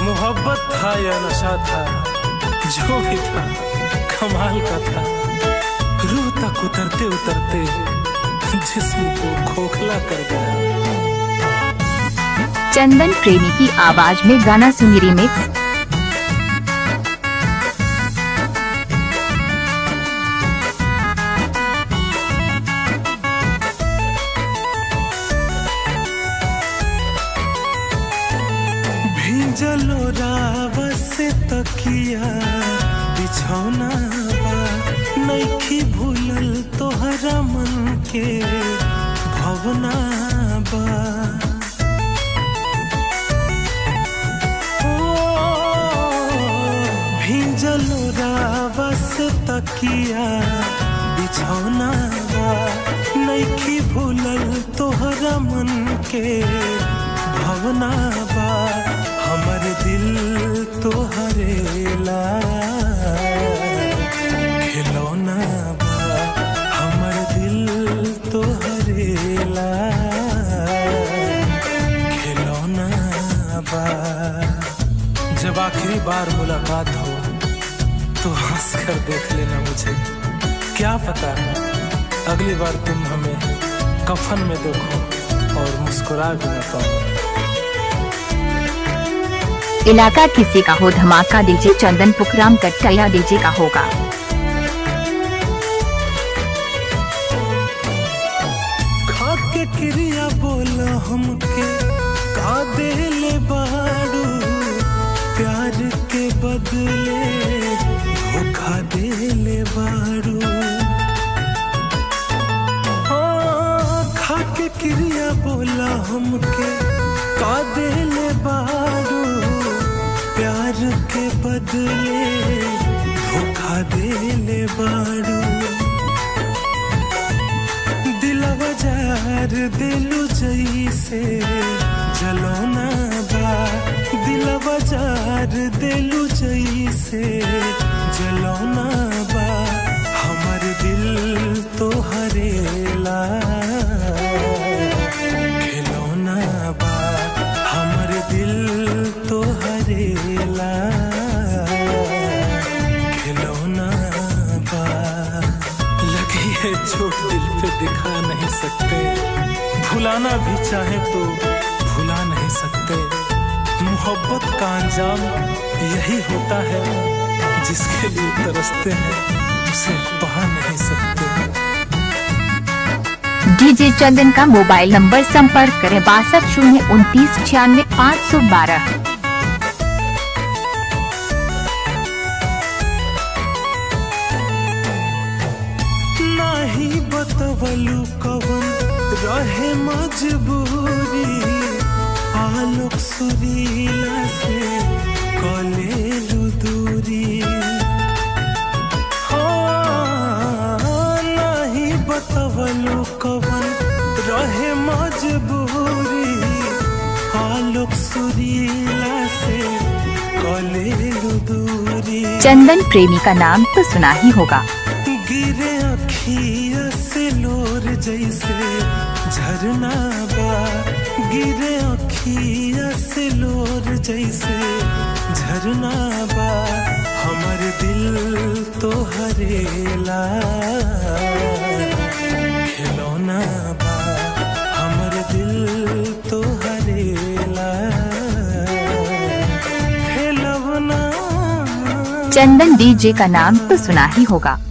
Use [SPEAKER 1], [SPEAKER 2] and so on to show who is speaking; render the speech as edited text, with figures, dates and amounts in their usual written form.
[SPEAKER 1] मोहब्बत था या नशा था, जो भी था कमाल का था। रूह तक उतरते उतरते जिस्म को खोखला कर गया।
[SPEAKER 2] चंदन प्रेमी की आवाज में गाना सुनी रिमिक्स।
[SPEAKER 1] भींजलो रावा से तकिया बिछौना बा, नइखी भूलल तोहरा मन के भवना बा। भींजलो रावा से तकिया बिछौना बा, नइखी भूलल तोहरा मन के भवना बा। हमर दिल तोहरेला खिलौना बा, हमर दिल तोहरेला खिलौना बा। जब आखिरी बार मुलाकात हो तो हंस कर देख लेना मुझे, क्या पता अगली बार तुम हमें कफन में देखो और मुस्कुरा भी न पाओ।
[SPEAKER 2] इलाका किसी का हो धमाका डीजे चंदन पुखराम कट्टैया डीजे का होगा।
[SPEAKER 1] खाके क्रिया बोला हमके का देले बाड़ू, प्यार के बदले धोखा देले बाड़ू। खाके क्रिया बोला हमके का देले बाड़ू, प्यार के बदले धोखा देले बाड़ू। दिलवा जार दिलु जैसे जलौना बा, दिलवा जार दिलु जैसे जलौना बा। हमर दिल तोहरेला खिलौना बा, हमर दिल तोहरेला खिलौना बा। लगी है चोट दिल पे दिखा नहीं सकते, भुलाना भी चाहे तो भुला नहीं सकते। मोहब्बत का अंजाम यही होता है, जिसके लिए तरसते हैं उसे पा नहीं सकते।
[SPEAKER 2] डीजे चंदन का मोबाइल नंबर संपर्क करें 62 029 96 512।
[SPEAKER 1] नहीं बतवलू कवन रहे मजबूरी, आलोक सुरीला से कलेलू दूरी। नहीं बतवलू कवन रहे मजबूरी, आलोक सुरीला से कलेलू दूरी।
[SPEAKER 2] चंदन प्रेमी का नाम तो सुना ही होगा।
[SPEAKER 1] गिरे अखिया से लोर जैसे झरना बा, गिरे अखिया से लोर जैसे झरना बा। हमर दिल तोहरेला खिलौना बा, हमर दिल तोहरेला खिलौना।
[SPEAKER 2] चंदन डीजे का नाम तो सुना ही होगा।